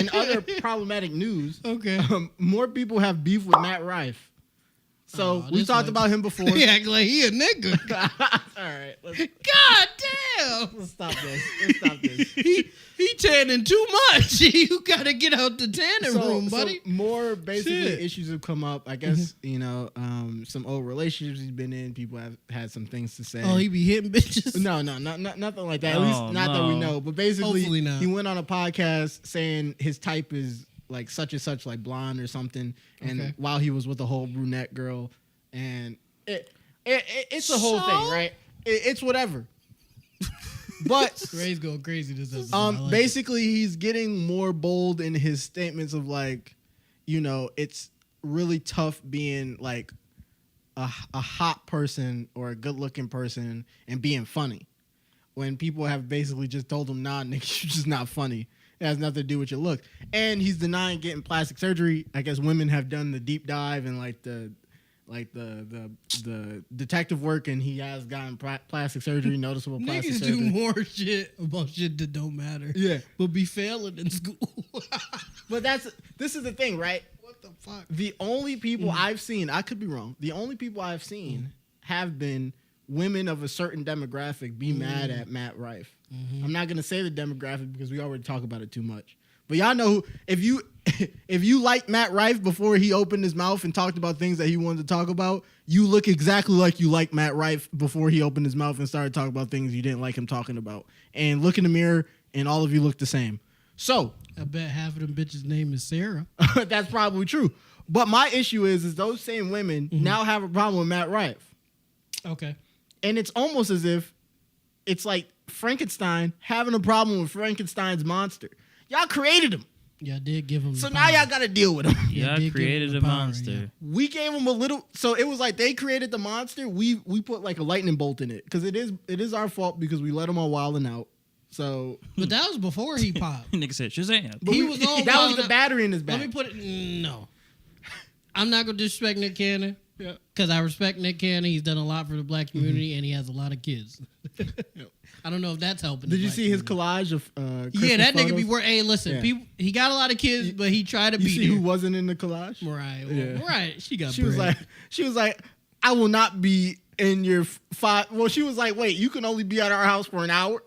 In other problematic news, Okay. More people have beef with Matt Rife. So we talked about him before. He act like he a nigga. All right, God damn. let's stop this. Let's stop this. He tanning too much. You gotta get out the tanning room, buddy. So more basically Shit. issues have come up. I guess some old relationships he's been in. People have had some things to say. Oh, he be hitting bitches. No, nothing like that. At least not that we know. But basically, Hopefully not. he went on a podcast saying his type is like such and such, like blonde or something. And Okay. while he was with a whole brunette girl, and it's a whole thing, right? It's whatever. But Ray's going crazy this episode. I like basically, he's getting more bold in his statements of like, it's really tough being like a hot person or a good looking person and being funny when people have basically just told him, nah, nigga, you're just not funny. It has nothing to do with your look. And he's denying getting plastic surgery. I guess women have done the deep dive and like the detective work, and he has gotten plastic surgery, noticeable plastic Niggas surgery. do more shit about shit that don't matter. Yeah. But be failing in school. But this is the thing, right? What the fuck? The only people I've seen, I could be wrong, the only people I've seen have been women of a certain demographic be mad at Matt Rife. I'm not going to say the demographic because we already talk about it too much. But y'all know if you liked Matt Rife before he opened his mouth and talked about things that he wanted to talk about, you look exactly like you like Matt Rife before he opened his mouth and started talking about things you didn't like him talking about. And look in the mirror and all of you look the same. So I bet half of them bitches' name is Sarah. that's probably true. But my issue is those same women now have a problem with Matt Rife. Okay. And it's almost as if it's like Frankenstein having a problem with Frankenstein's monster. Y'all created him. Y'all did give him So the now power. y'all got to deal with him. Yeah, did give created him a the power, monster. yeah. We gave him a little. So it was like they created the monster. We put like a lightning bolt in it because it is our fault because we let him on Wild 'N Out. So But that was before he popped. Nigga said Shazam. but He we- was on that Wild was the 'N Out. battery in his back. Let me put it. No. I'm not going to disrespect Nick Cannon. Yeah. Because I respect Nick Cannon. He's done a lot for the black community and he has a lot of kids. I don't know if that's helping. Did the you black see his community. collage of? Yeah, that nigga be photos? worth. Hey, listen, Yeah. people. He got a lot of kids, but he tried to You beat see who her. wasn't in the collage? Right, well, Yeah. right. She got. She was like, I will not be in your five. Well, she was like, wait, you can only be at our house for an hour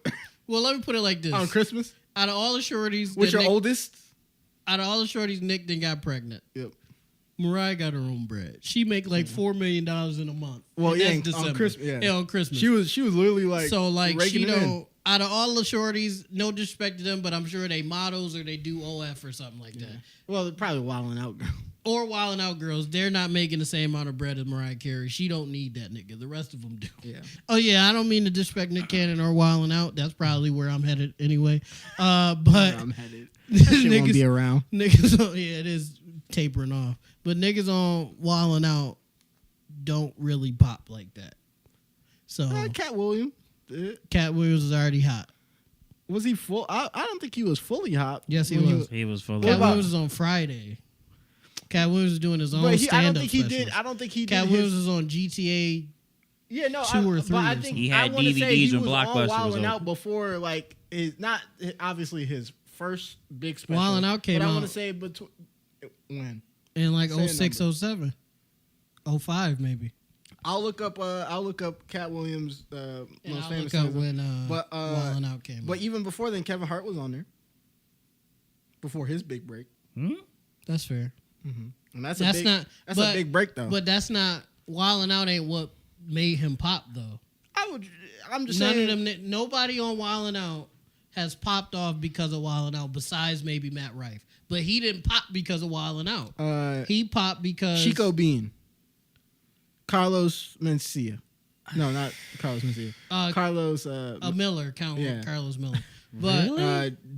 well, let me put it like this: on Christmas out of all the shorties, with that your Nick, oldest. out of all the shorties, Nick then got pregnant. Yep. Mariah got her own bread. She make like $4 million in a month. Well, And yeah, that's on December. Christmas, yeah. on Christmas. She was literally like so like raking she it in. don't. Out of all the shorties, no disrespect to them, but I'm sure they models or they do OF or something like that. Well, probably wilding out. Or Wildin' Out girls, they're not making the same amount of bread as Mariah Carey. She don't need that nigga. The rest of them do. Yeah. Oh yeah, I don't mean to disrespect Nick Cannon or Wildin' Out. That's probably where I'm headed anyway. But I'm headed. That shit won't be around. niggas on, yeah, it is tapering off. But niggas on Wildin' Out don't really pop like that. So Cat Williams. Cat Williams is already hot. Was he full? I don't think he was fully hot. Yes, he when was. He was full What Cat about- Williams is on Friday. Cat Williams is doing his own But stand-up I don't think he special. did. I don't think he Cat did. Williams His, is on GTA. yeah, no, 2 or 3 But I or think something. He I had wanna say DVDs he when was Blockbuster on was Wild 'N open. Out before, like, is not obviously his first big special. Wild 'N Out came but I out- want to say between when In like Say a 06, 07. 05 maybe. I'll look up Cat Williams' And most I'll famous. look up songs. when But, Wild 'N Out came But out. even before then, Kevin Hart was on there. Before his big break, That's fair. and that's That's a big, not- that's but- a big break though. But that's not Wild 'N Out ain't what made him pop though. I'm just None saying. of them. Nobody on Wild 'N Out has popped off because of Wild 'N Out, besides maybe Matt Rife. But he didn't pop because of Wild 'N Out. He popped because Chico Bean, Carlos Mencia. No, not Carlos Mencia. Carlos Miller, Count Yeah. Carlos Miller. But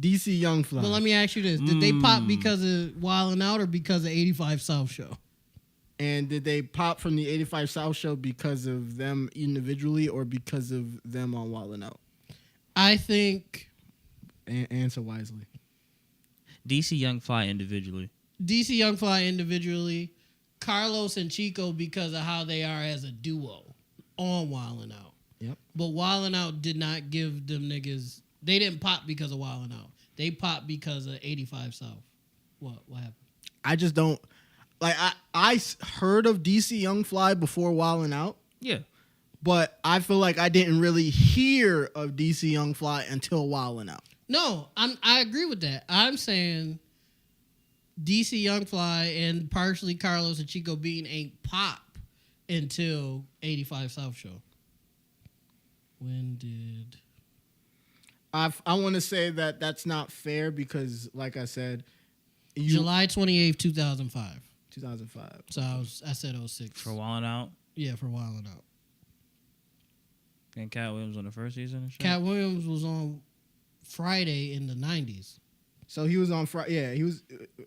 DC Young Fly. but let me ask you this: did they pop because of Wild 'N Out or because of 85 South Show? And did they pop from the 85 South Show because of them individually or because of them on Wild 'N Out? I think Answer wisely. DC Young Fly individually. DC Young Fly individually, Carlos and Chico because of how they are as a duo on Wild 'N Out. Yep. But Wild 'N Out did not give them niggas. They didn't pop because of Wild 'N Out. They popped because of 85 South. What happened? I just don't like. I heard of DC Young Fly before Wildin' Out, Yeah. but I feel like I didn't really hear of DC Young Fly until Wildin' Out. No, I agree with that. I'm saying DC Young Fly and partially Carlos and Chico Bean ain't pop until 85 South show. When did... I want to say that that's not fair because, like I said, July 28th, 2005. 2005. So I said 06. For Wildin' Out. Yeah, for Wildin' Out. And Cat Williams on the first season and shit? Cat Williams was on Friday in the 90s. So he was on Friday. Yeah, he was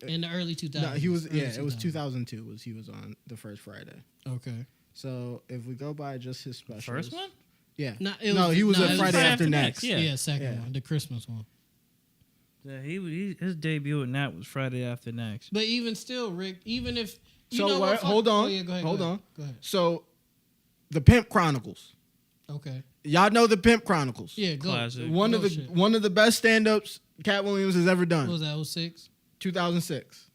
In the early 2000s. No, he was. Early Yeah, it was 2000s. 2002. He was on the first Friday. Okay. So if we go by just his specials, First one? yeah, No, he was it a Friday After Next. Yeah. Yeah, second Yeah. one, the Christmas one. Yeah, his debut in that was Friday After Next. But even still, Rick, even if you So know what, what, hold on, oh, yeah, go ahead, hold go on. ahead. Go ahead. So the Pimp Chronicles. Okay. Y'all know the Pimp Chronicles. Yeah, go. Classic. One of the shit. one of the best stand-ups Cat Williams has ever What done. was that? 06. 2006.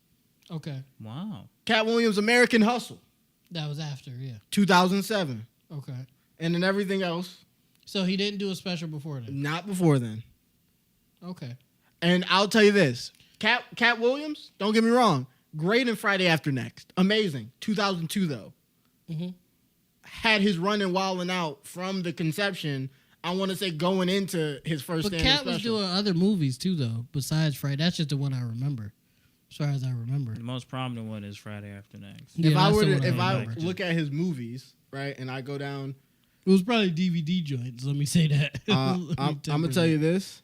Okay, Wow. Cat Williams' American Hustle. that was after. Yeah. 2007. Okay. And then everything else, So he didn't do a special before then. not before then. Okay. And I'll tell you this, Cat Williams, don't get me wrong, great in Friday After Next. Amazing. 2002, though. Mm-hmm. Had his run in Wildin' Out from the conception, I want to say going into his first But stand-up Cat was special. doing other movies too, though. Besides Friday, that's just the one I remember. As far as I remember. The most prominent one is Friday After Next. Yeah, If I that's were the to, one if I remember. look at his movies, right, and I go down, It was probably DVD joints. Let me say that. I'm gonna tell you this.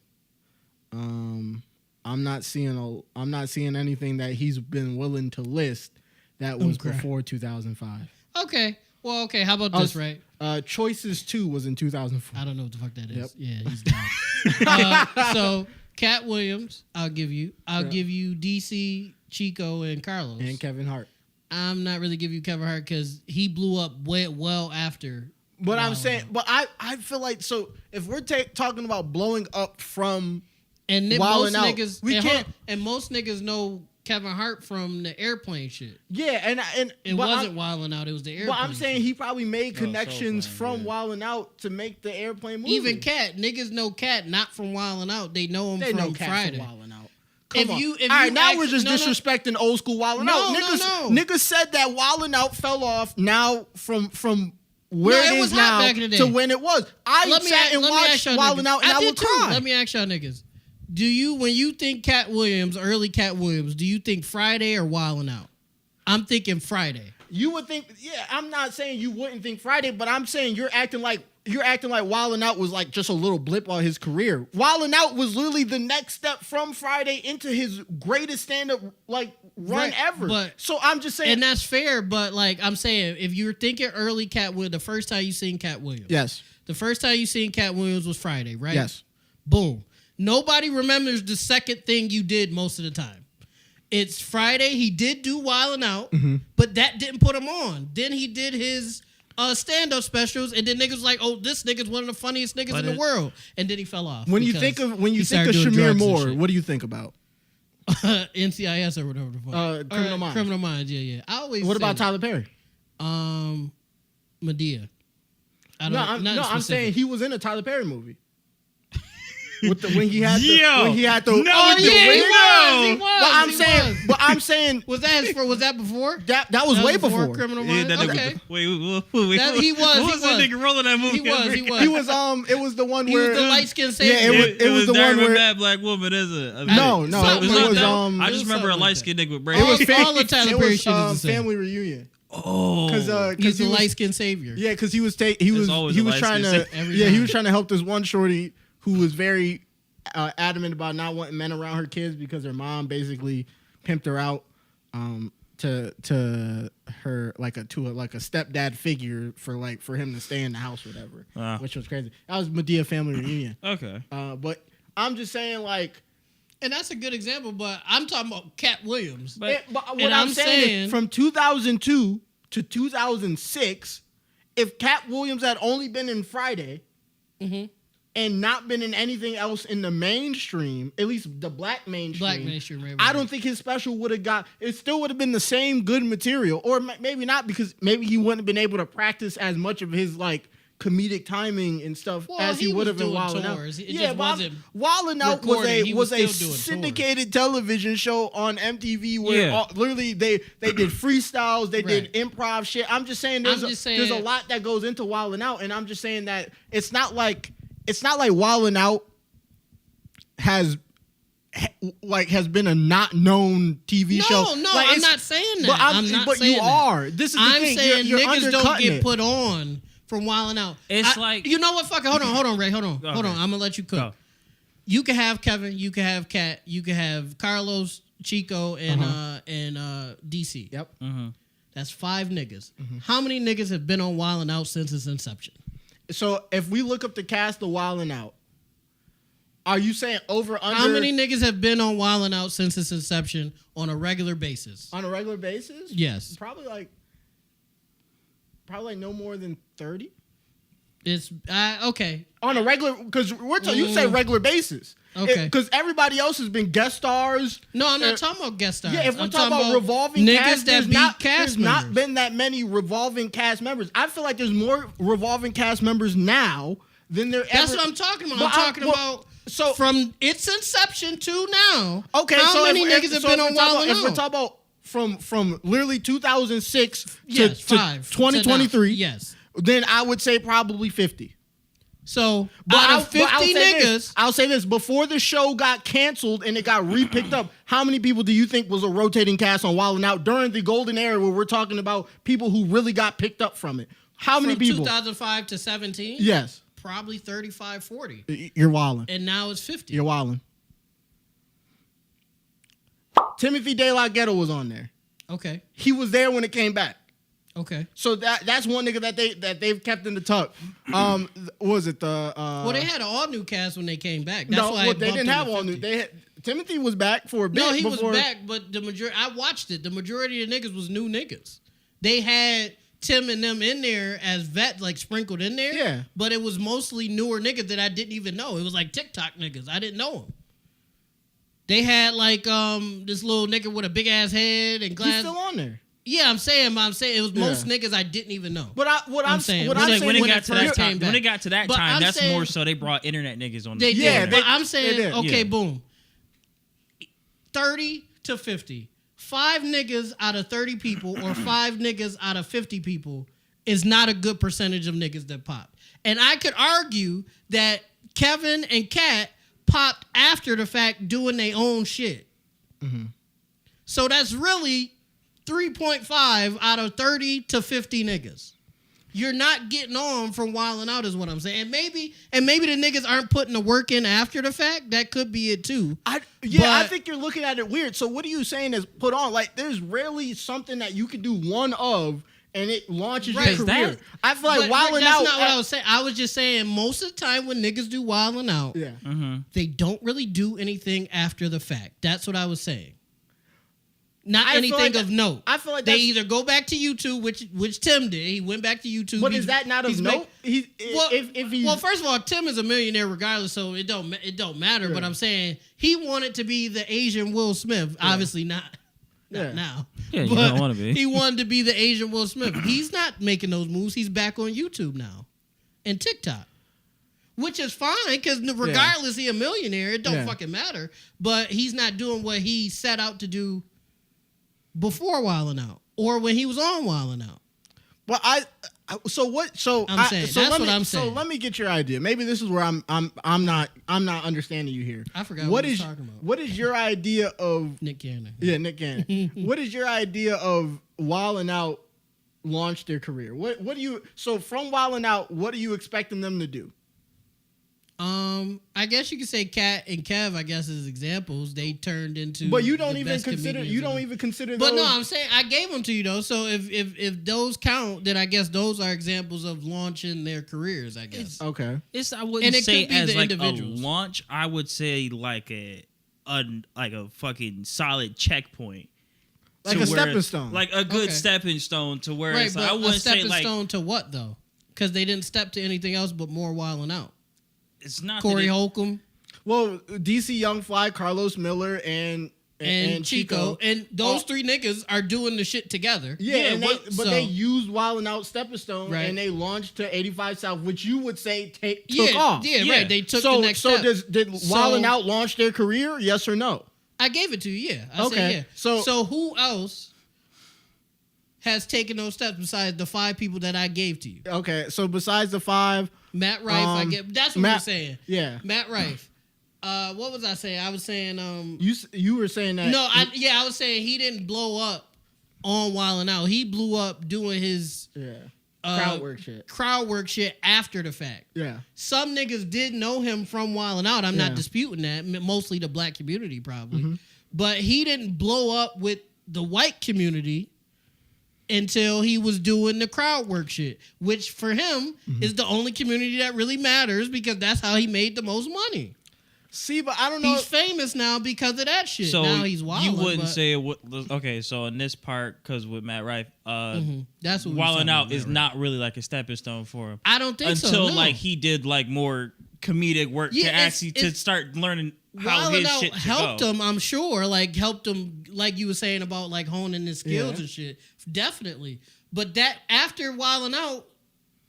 I'm not seeing anything that he's been willing to list that was Okay. before 2005. Okay. Well, okay. How about this, right? Choices 2 was in 2004. I don't know what the fuck that is. Yep. Yeah, he's down. So, Cat Williams, I'll give you. I'll give you DC, Chico, and Carlos. And Kevin Hart. I'm not really giving you Kevin Hart because he blew up well after. But I'm Wow. saying, but I feel like, so if we're talking about blowing up from, And then Wildin' most Out. niggas, We and hold can't- on, and most niggas know Kevin Hart from the airplane shit. yeah, and It but wasn't Wildin' Out. It was the airplane. But I'm saying shit. he probably made Soul connections Plane, from yeah. Wildin' Out to make the airplane movie. Even Cat niggas know Cat not from Wildin' Out. They know him they from know Cat Friday. from Wildin' Out. If Come on. you- if All right, you now ask- we're just no, no. disrespecting old school Wildin' No, Out. no, Niggas, no. niggas said that Wildin' Out fell off now from where No, it it is was hot now back in the day. to when it was. I sat and watched y'all Wildin' niggas. Out and I did would too. cry. Let me ask y'all niggas. Do you, when you think Cat Williams, early Cat Williams, do you think Friday or Wildin' Out? I'm thinking Friday. You would think, yeah. I'm not saying you wouldn't think Friday, but I'm saying you're acting like Wildin' Out was like just a little blip on his career. Wildin' Out was literally the next step from Friday into his greatest stand-up like run Right, ever. but- So I'm just saying, And that's fair, but like I'm saying, if you're thinking early Cat Williams, the first time you seen Cat Williams. yes, The first time you seen Cat Williams was Friday, right? yes. Boom. Nobody remembers the second thing you did most of the time. It's Friday. He did do Wildin' Out, but that didn't put him on. Then he did his stand-up specials, and then niggas was like, "Oh, this nigga's one of the funniest niggas in the world," and then he fell off. When you because think of he Shamir started doing drugs and Moore, shit. what do you think about? NCIS or whatever the fuck. Criminal Minds. Criminal Minds. Yeah. I always. What say about that. Tyler Perry? Medea? I don't. No, nothing I'm specific. saying he was in a Tyler Perry movie. When he had the Yo, when he had the no, Oh with yeah, the he window. was. He was. But I'm he saying, was. but I'm saying Was that before? that was That way before. Criminal Yeah, Minds. that nigga. Okay. Wait. That- he was, What he was that was. nigga rolling that movie? He was. He was it was the one He where was the light skinned savior. Yeah, it was the Darren one where that black woman is a No, no, Something it like was that. I It just was remember a something like light skinned nigga with it braids. was all the Tyler it Perry was, shit is the same. Family Reunion. Oh, Because He's the he was, light skinned savior. yeah, because he was always a trying to light-skinned every he time. was trying to help this one shorty who was very adamant about not wanting men around her kids because her mom basically pimped her out to her like a stepdad figure for him to stay in the house or whatever, which was crazy. That was Medea Family Reunion. Okay. But I'm just saying like. And that's a good example, but I'm talking about Cat Williams. But What and I'm I'm saying saying- is from 2002 to 2006, if Cat Williams had only been in Friday, and not been in anything else in the mainstream, at least the black mainstream. Right, I don't think his special would have got. It still would have been the same good material, or maybe not, because maybe he wouldn't have been able to practice as much of his like comedic timing and stuff as he would have been Wildin' Out. Yeah, but Wildin' Out recorded. was a Still doing syndicated television show on MTV where literally they did freestyles, they did improv shit. I'm just saying there's a lot that goes into Wildin' Out, and I'm just saying that it's not like Wildin' Out has been a not known TV show. No, like, I'm not saying that. But you are. This is the I'm thing. saying you're niggas don't undercutting get it. put on from Wildin' Out. It's like, you know what? Fuck it. Hold on, Ray. Hold on. Okay. I'm gonna let you cook. Go. You can have Kevin. You can have Kat. You can have Carlos, Chico, and DC. Yep. That's 5 niggas. How many niggas have been on Wildin' Out since its inception? So if we look up the cast of Wildin' Out, are you saying over under? How many niggas have been on Wildin' Out since its inception on a regular basis? On a regular basis? Yes. Probably like no more than 30. It's okay. On a regular, because you say regular basis. Okay. Because everybody else has been guest stars. No, I'm not talking about guest stars. Yeah, if we're I'm talking about revolving niggas cast, that be cast there's members. not been that many revolving cast members. I feel like there's more revolving cast members now than there That's ever. what I'm talking about. But I'm talking about so from its inception to now. Okay, how so many if, niggas have so been if on we're talking Wildin' about, if we're Out? talking about from literally 2006 Yes, to 5 2023, yes. then I would say probably 50. So But out of 50 niggas, I'll say this: before the show got canceled and it got re-picked up, how many people do you think was a rotating cast on Wildin' Out during the golden era, where we're talking about people who really got picked up from it? How many from people? 2005 to 17, Yes, probably 35, 40. you're wildin'. And now it's 50. You're wildin'. Timothy De La Ghetto was on there. Okay. He was there when it came back. Okay. So that's one nigga that they've kept in the tuck. What was it the? Well, they had an all new cast when they came back. That's No, why well, it they bumped didn't them have to all 50. new. Timothy was back for a bit. No, he before, was back, but the majority. I watched it. The majority of the niggas was new niggas. They had Tim and them in there as vet, like sprinkled in there. Yeah. But it was mostly newer niggas that I didn't even know. It was like TikTok niggas. I didn't know them. They had like this little nigga with a big ass head and He's glass. still on there. Yeah, I'm saying it was most niggas I didn't even know. But I'm saying When Like it when it got first to that came time, back. when it got to that But time, I'm that's saying- more so they brought internet niggas on. They Yeah, did. they- But I'm saying, they did. okay, Yeah. boom. 30 to 50. 5 niggas out of 30 people or 5 niggas out of 50 people is not a good percentage of niggas that pop. And I could argue that Kevin and Kat popped after the fact doing their own shit. So that's really 3.5 out of 30 to 50 niggas. You're not getting on from Wildin' Out is what I'm saying. And maybe the niggas aren't putting the work in after the fact. That could be it too. I But- think you're looking at it weird. So what are you saying is put on? Like, there's rarely something that you could do one of and it launches Right. your career. I feel like But Wildin' that's Out. not what I was saying. I was just saying most of the time when niggas do Wildin' Out, Yeah. they don't really do anything after the fact. That's what I was saying. Not I feel anything like of note. I feel like they that's- either go back to YouTube, which Tim did. He went back to YouTube. But is that not of note? Well, first of all, Tim is a millionaire regardless, so it don't matter. Yeah. But I'm saying he wanted to be the Asian Will Smith. Obviously not Yeah. now. Yeah, you But don't wanna be. He wanted to be the Asian Will Smith. He's not making those moves. He's back on YouTube now and TikTok. Which is fine, because regardless he a millionaire, it don't fucking matter. But he's not doing what he set out to do before Wildin' Out or when he was on Wildin' Out. Well, so what? So I'm saying, so that's let what me, I'm So saying. let me get your idea. Maybe this is where I'm not understanding you here. I forgot what he was talking about. What is your idea of Nick Cannon. Yeah, Nick Cannon. What is your idea of Wildin' Out launched their career? What do you from Wildin' Out, what are you expecting them to do? I guess you could say Kat and Kev, I guess, as examples. They turned into But you don't the even best consider comedians those. But no, I'm saying I gave them to you though. So if those count, then I guess those are examples of launching their careers, I guess. Okay. I wouldn't And it say could be as the like individuals. a launch. I would say like a fucking solid checkpoint. Like to a where- stepping stone. Like a good Okay. stepping stone to where Right, it's but like, I a wouldn't say stepping like stone to what though? Because they didn't step to anything else but more Wildin' Out. it's not Corey that it- Holcomb Well, DC Young Fly, Carlos Miller, and Chico. And those three niggas are doing the shit together. Yeah, and so- they used Wild 'N Out Stepping Stone, Right. and they launched to 85 South, which you would say took yeah, off. Yeah, Yeah. right. They took so the next so step. did Wild 'N Out launch their career? Yes or no? I gave it to you, yeah. I Okay, said yeah. so- So who else has taken those steps besides the 5 people that I gave to you? Okay, so besides the 5, Matt Rife, I get. That's what Matt- you're saying. yeah, Matt Rife. What was I saying? I was saying you were saying that. I was saying he didn't blow up on Wild 'N Out. He blew up doing his yeah, crowd work shit after the fact. yeah, Some niggas did know him from Wild 'N Out. I'm not Yeah. disputing that. Mostly the black community probably, but he didn't blow up with the white community until he was doing the crowd work shit, which for him is the only community that really matters because that's how he made the most money. See, but I don't know. He's famous now because of that shit. So now he's wild. you wouldn't say it would. Okay, so in this part, because with Matt Rife, that's what Wild 'N Out is not really like a stepping stone for him. I don't think so. Until No. like he did like more comedic work Yeah, to it's- actually to it's- start learning how Wild 'N his Out shit should helped go. him, I'm sure. Like helped him, like you were saying about like honing his skills Yeah. and shit. Definitely. But that after Wild 'N Out,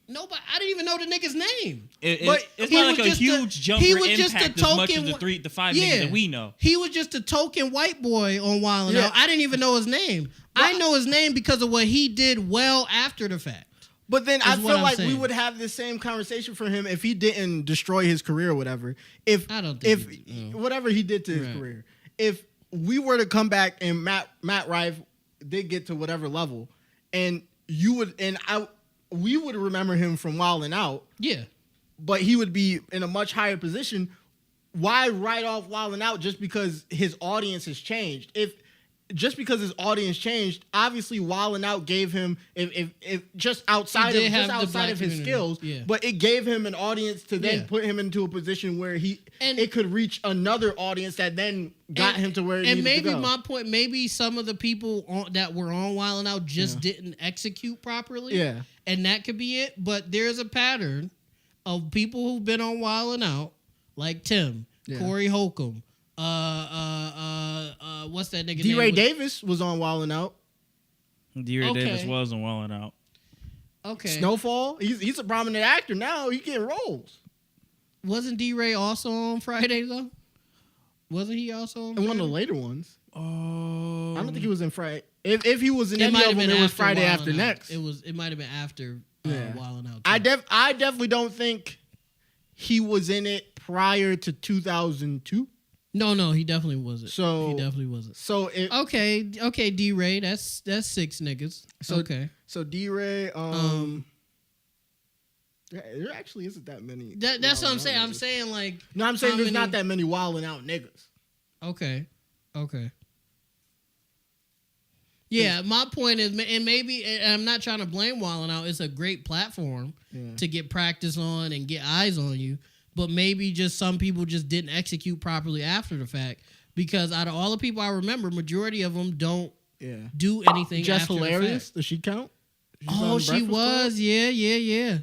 nobody. I didn't even know the nigga's name. But It's he not was like a just huge jump he or was just impact a as much as token the 5 niggas that we know. He was just a token white boy on Wild 'N Yeah. Out. I didn't even know his name. I know his name because of what he did well after the fact. But then I is feel what I'm like we saying. would have the same conversation for him if he didn't destroy his career or whatever. If I don't think if he did, no. whatever he did to his Right. career, if we were to come back and Matt Rife did get to whatever level, and we would remember him from Wild 'N Out, Yeah. but he would be in a much higher position. Why write off Wild 'N Out just because his audience has changed? Just because his audience changed, obviously Wild 'N Out gave him if just outside He of did have the black his community. skills, Yeah. but it gave him an audience to then Yeah. put him into a position where And- it could reach another audience that then got him to where he and needed maybe to go. my point, maybe some of the people that were on Wild 'N Out just didn't execute properly. Yeah. And that could be it. But there's a pattern of people who've been on Wild 'N Out, like Tim, Yeah. Corey Holcomb, what's that nigga D. name? Ray Davis was on Wild 'N Out. D.Ray Okay. Davis wasn't Wild 'N Out. Okay. Snowfall. He's a prominent actor now. He getting roles. Wasn't D. Ray also on Friday though? Wasn't he also on And one of the Friday? later ones. Oh, I don't think he was in Friday. If he was in It any might of have them, been it was after Friday Wild after 'N Out. next. It might have been after Yeah. Wild 'N Out. I too. definitely don't think he was in it prior to 2002. No, he definitely wasn't. So- he definitely wasn't. So it Okay, D. Ray, that's 6 niggas. So- Okay, so D-Ray there actually isn't that many. that's what I'm Wild 'N saying. Out I'm niggas. saying like No, I'm saying how there's many- not that many Wild 'N Out niggas. okay. Yeah, my point is, and maybe and I'm not trying to blame Wild 'N Out. It's a great platform Yeah. to get practice on and get eyes on you. But maybe just some people just didn't execute properly after the fact. Because out of all the people I remember, majority of them don't Yeah. do anything. Just after the hilarious. fact. Does she count? She's Oh, on she Breakfast was. Club? Yeah.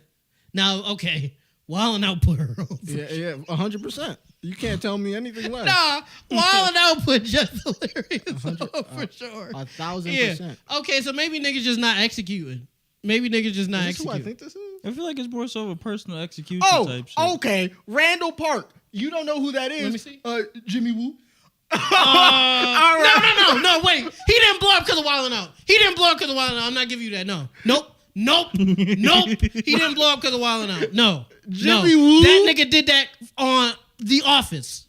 Now, okay, Wild 'N Out put her on. Yeah, 100%. You can't tell me anything less. Nah, Wild 'N Out put Just Hilarious on for sure. 1,000%. Okay, so maybe niggas just not executing. Maybe niggas just not Is this who I executing. think this is? I feel like it's more so of a personal execution Oh, type shit. okay. Randall Park. You don't know who that is? Let me see. Jimmy Woo. No, wait. He didn't blow up because of Wild 'N Out. He didn't blow up because of Wild 'N Out. I'm not giving you that. No. Nope. He didn't blow up because of Wild 'N Out. No. Jimmy Woo? That nigga did that on The Office.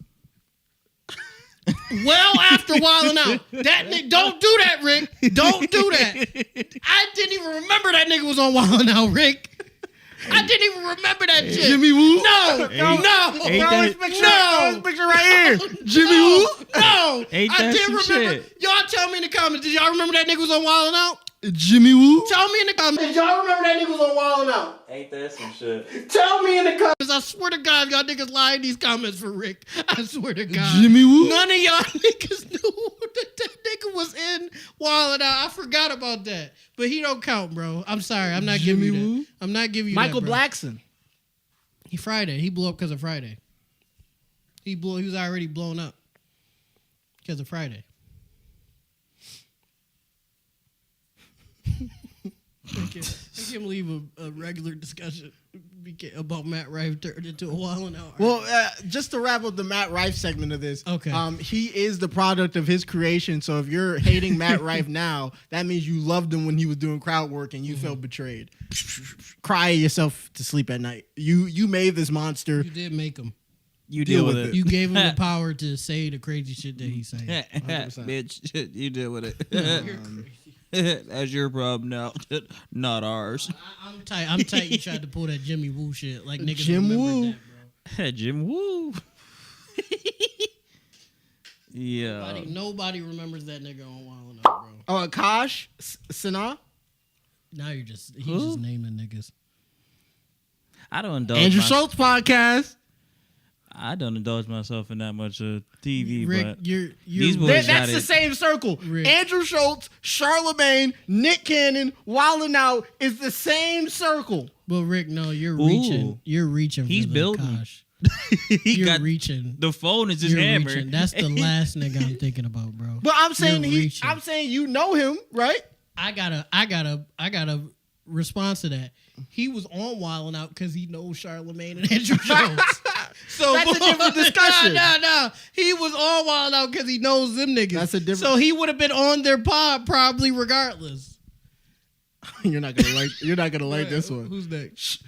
Well after Wild 'N Out. That nigga, don't do that, Rick. Don't do that. I didn't even remember that nigga was on Wild 'N Out, Rick. I didn't even remember that shit. Jimmy Woo? No. Ain't No. Throw his picture, throw his No. picture right here. Jimmy No. Woo? No. Ain't I that did some remember. shit? Y'all tell me in the comments. Did y'all remember that nigga was on Wild 'N Out? Jimmy Woo? Tell me in the comments. Did y'all remember that nigga was on Wild 'N Out? Ain't that some shit? Tell me in the comments. I swear to God, y'all niggas lie in these comments for Rick. I swear to God. Jimmy Woo? None of y'all niggas knew that nigga was in Wild 'N Out. I forgot about that. But he don't count, bro. I'm sorry. I'm not giving Jimmy you that. Woo? I'm not giving you Michael that, bro. Blackson. Friday. He blew up because of Friday. He was already blown up because of Friday. I can't believe a regular discussion about Matt Rife turned into a Wildin' Out. Well, just to wrap up the Matt Rife segment of this, Okay. He is the product of his creation. So if you're hating Matt Rife now, that means you loved him when he was doing crowd work and you felt betrayed. Cry yourself to sleep at night. You made this monster. You did make him. You Deal deal with with it. You gave him the power to say the crazy shit that he's saying. 100%. Bitch, you deal with it. You're crazy. That's your problem now, not ours. I'm tight. I'm tight. You tried to pull that Jimmy Woo shit like niggas Jim remember Woo. that, bro. Jim Woo. Yeah. Nobody remembers that nigga on Wildin' Out, bro. Akash Sinha, Now he's just Who? naming niggas. I don't indulge. Andrew Schultz podcast. I don't indulge myself in that much TV, Rick, but you're these boys got That's the it. same circle. Rick. Andrew Schultz, Charlemagne, Nick Cannon, Wildin' Out is the same circle. But Rick, no, you're Ooh. reaching. You're reaching. He's for the building. Akash. he You're got reaching. the phone is his You're hammer. reaching. That's the last nigga I'm thinking about, bro. But I'm saying You're reaching. I'm saying you know him, right? I got a response to that. He was on Wildin' Out because he knows Charlemagne and Andrew Schultz. So That's a different discussion. No. He was on Wildin' Out because he knows them niggas. That's a different- So he would have been on their pod probably regardless. You're not gonna like this one. Who's next?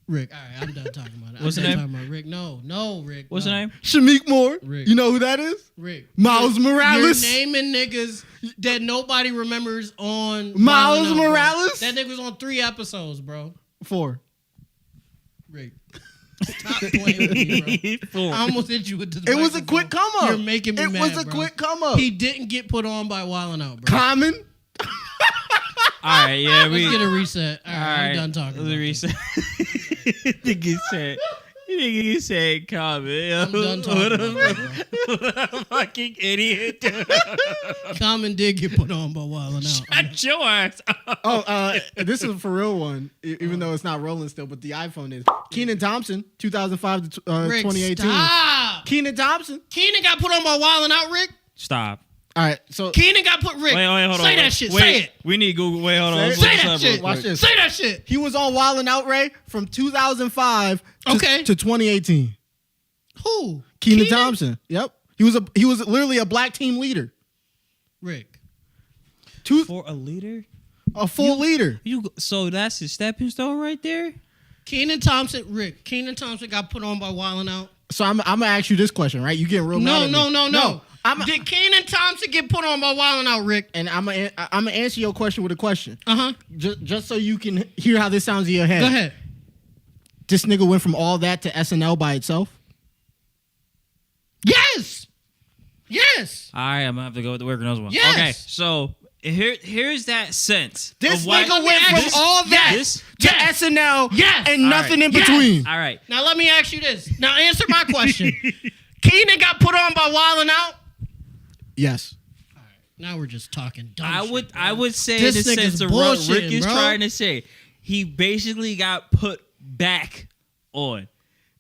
Rick. All right, I'm done talking about it. What's I'm the done name? talking about Rick. No, Rick. What's no. the name? Shamik Moore. Rick. You know who that is? Rick. Miles Morales. You're naming niggas that nobody remembers on Miles Wildin' Out, bro. Morales? That nigga was on 3 episodes, bro. 4. Rick. Stop playing with me, bro. I almost hit you with this. It was a microphone. quick come up. You're making me it mad, was a bro. quick come up. He didn't get put on by Wildin' Out, bro. Common. All right, yeah, Let's we get a reset. All all right, right, I'm done talking. Let's About reset. Nigga said comment. I'm done talking What about that, what a fucking idiot. this. Common did get put on by Wildin' Out. Shut your ass up. This is a for real one, even though it's not rolling still, but the iPhone is. Kenan Thompson, 2005 to Rick, 2018. stop. Kenan Thompson. Keenan got put on by Wildin' Out, Rick. Stop. All right, so Keenan got put. Rick, Wait, hold on. say that shit. Wait, Say it. We need Google. Wait, hold on. Say Let's it. look Say this that up shit. real Watch quick. this. Say that shit. he was on Wild 'N Out, Ray, from 2005 Okay. to 2018. Who? Kenan Thompson. Yep. He was literally a black team leader. Rick. For a leader? A full leader. So that's his stepping stone right there? Keenan Thompson. Rick. Keenan Thompson got put on by Wildin' Out. So I'm gonna ask you this question, right? You getting real mad at me. No. I'm Did Keenan Thompson get put on by Wildin' Out, Rick? and I'm gonna answer your question with a question. Uh-huh. Just so you can hear how this sounds in your head. Go ahead. This nigga went from all that to SNL by itself. Yes. All right, I'm gonna have to go with the worker knows one. Yes. Okay, so here's that sense. This of why- nigga went from This- all that this- to Yes. SNL Yes. and All nothing right. in Yes. between. All right. Now let me ask you this. Now answer my question. Keenan got put on by Wildin' Out. Yes. Now we're just talking dumb I shit, bro. would say This in the nigga's sense of what Rick bullshitting, is bro. trying to say. He basically got put back on.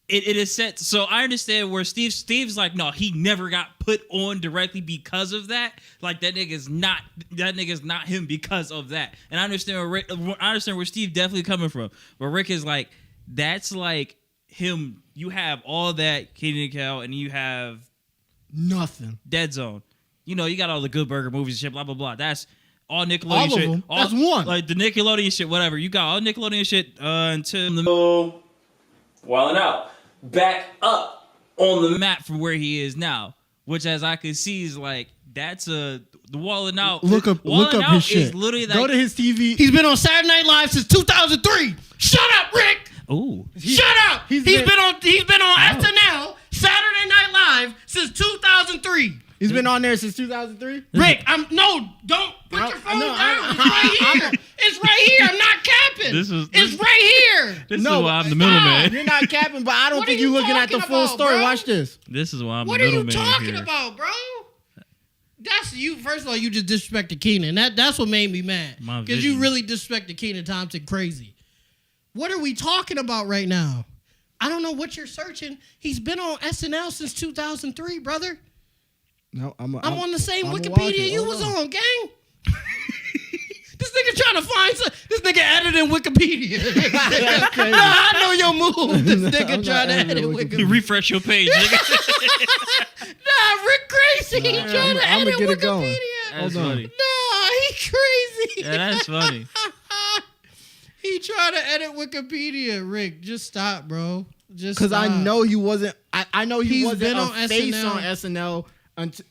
It is set. So I understand where Steve's like, no, he never got put on directly because of that. Like that nigga's not him because of that. And I understand where Steve definitely coming from. But Rick is like, that's like him. You have all that Kenan and Kel, and you have Nothing. Dead Zone. You know, you got all the Good Burger movies and shit, blah, blah, blah. That's all Nickelodeon All of shit. them. That's one. Like the Nickelodeon shit, whatever. You got all Nickelodeon shit until the Wildin' Out. Back up on the map from where he is now. Which, as I can see, is like, that's the Wildin' Out. Look up Wildin' Out his shit. Is literally Go like, to his TV. He's been on Saturday Night Live since 2003. Shut up, Rick. ooh. Shut up. he's He's been- been on Ouch. SNL Saturday Night Live since 2003. He's been on there since 2003. Rick, don't put your phone down. It's right here. It's right here. I'm not capping. It's right here. This No, is why I'm the stop. middleman. You're not capping, but I don't What think are you you're looking at the talking full about, story. bro? Watch this. This is why I'm What the are you middleman talking here. about, bro? That's you. First of all, you just disrespected Keenan. That's what made me mad. My Because you vision. really disrespected Keenan Thompson crazy. What are we talking about right now? I don't know what you're searching. He's been on SNL since 2003, brother. No, I'm on the same I'ma watch Wikipedia it. you Hold was on. on, gang. This nigga trying to find this nigga editing Wikipedia. Nah, I know your move. This No, nigga I'm trying to not edit editing You Wikipedia. refresh your page, nigga. Nah, Rick crazy. He Nah, trying to I'ma edit get it Wikipedia. going. That's Hold on. funny. Nah, he crazy. Yeah, that's funny. He trying to edit Wikipedia. Rick, just stop, bro. Just Because I stop. know he wasn't. I know he He's wasn't been a on face SNL. on SNL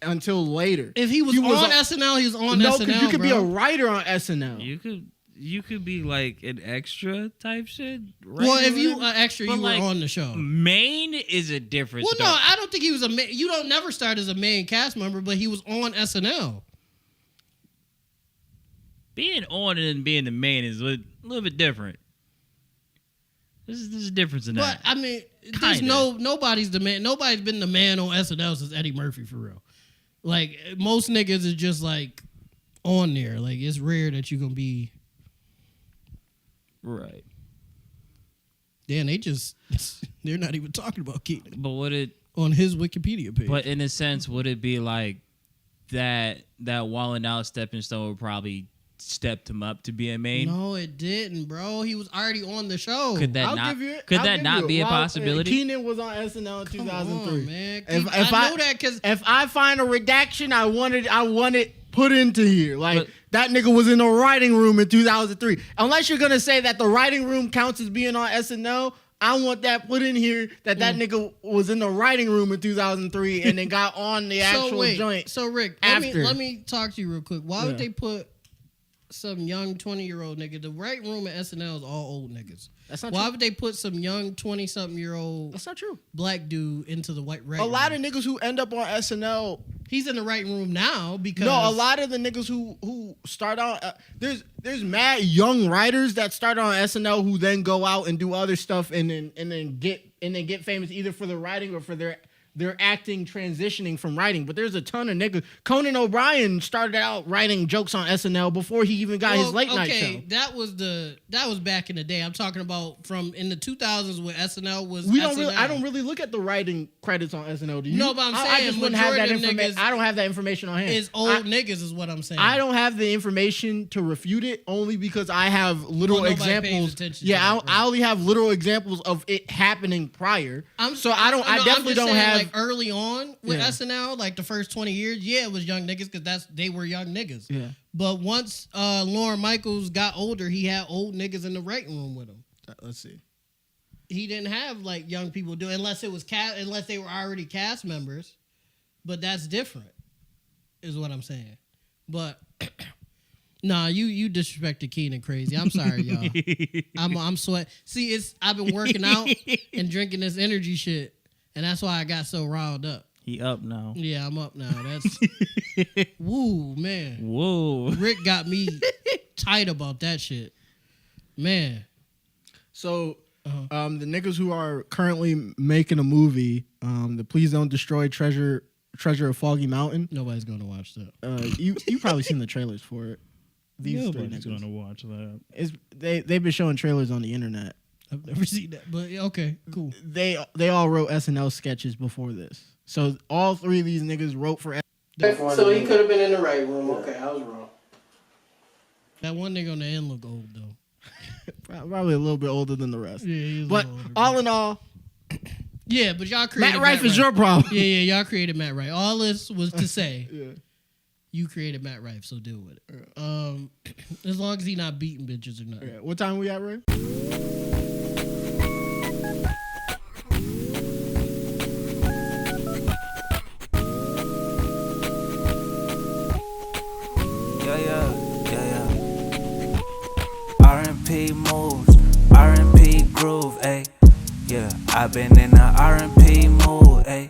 until later. If he was on SNL, he was on no, SNL. because you could be bro. a writer on SNL. You could be like an extra type shit. Well, if you regular. extra, But, you like, were on the show. Main is a difference. Well, no, I don't think he was a main. You don't never start as a main cast member, but he was on SNL. Being on and being the main is a little bit different. There's a difference in But that. I mean, there's Kinda. nobody's the man. Nobody's been the man on SNL since Eddie Murphy for real. Like most niggas is just like on there. Like it's rare that you gonna be. Right. Damn, they're not even talking about Keaton But would it? on his Wikipedia page. But in a sense, would it be like that Wildin' Out Stepping Stone would probably stepped him up to be a main? No, it didn't, bro. He was already on the show. Could that I'll not? give you it. Could I'll that give not you be it. a While, possibility? Keenan was on SNL in Come 2003. on, man. If I know that because if I find a redaction, I want it put into here. Like But- that nigga was in the writing room in 2003. Unless you're gonna say that the writing room counts as being on SNL, I want that put in here that nigga was in the writing room in 2003 and then got on the actual joint. So Rick, after. let me talk to you real quick. Why Yeah. would they put some young 20-year-old nigga? The right room at SNL is all old niggas. That's not Why true. would they put some young 20-something-year-old That's not true. black dude into the right A lot room? of niggas who end up on SNL. He's in the right room now because No, a lot of the niggas who start out there's mad young writers that start on SNL who then go out and do other stuff and then get famous either for the writing or for their acting transitioning from writing. But there's a ton of niggas. Conan O'Brien started out writing jokes on SNL before he even got his late night show. That was back in the day. I'm talking about from in the 2000s when SNL was. I don't really look at the writing credits on SNL. Do you? No, but I'm I saying just wouldn't have that majority of information. niggas I don't have that information on hand. Is old niggas is what I'm saying. I don't have the information to refute it only because I have literal Well, nobody pays examples. attention Yeah, to it, right. I only have literal examples of it happening prior. I definitely don't have. like early on with Yeah. SNL, like the first 20 years. Yeah, it was young niggas because they were young niggas. Yeah. But once Lorne Michaels got older, he had old niggas in the writing room with him. Let's see. He didn't have like young people do unless it was unless they were already cast members. But that's different, is what I'm saying. But nah, you disrespected Keenan crazy. I'm sorry, y'all. I'm sweat. See, I've been working out and drinking this energy shit, and that's why I got so riled up. He up now. Yeah, I'm up now. That's woo, man. Whoa. Rick got me tight about that shit, man. So, the niggas who are currently making a movie, the Please Don't Destroy Treasure of Foggy Mountain. Nobody's gonna watch that. You probably seen the trailers for it. These three Nobody's niggas. gonna watch that. They've been showing trailers on the internet. I've never seen that, but yeah, okay, cool. They all wrote SNL sketches before this. So all three of these niggas wrote for. So he could have been in the right room. Okay, I was wrong. That one nigga on the end look old though. Probably a little bit older than the rest. Yeah, he is But a little older, all in all, yeah, but y'all created Matt Rife is your problem. Yeah, y'all created Matt Rife. All this was to say, Yeah. you created Matt Rife, so deal with it. As long as he not beating bitches or nothing. Yeah. What time we at, Ray? Yeah. R&P moves, R&P groove, ayy. Yeah, I've been in the R&P mood, ayy.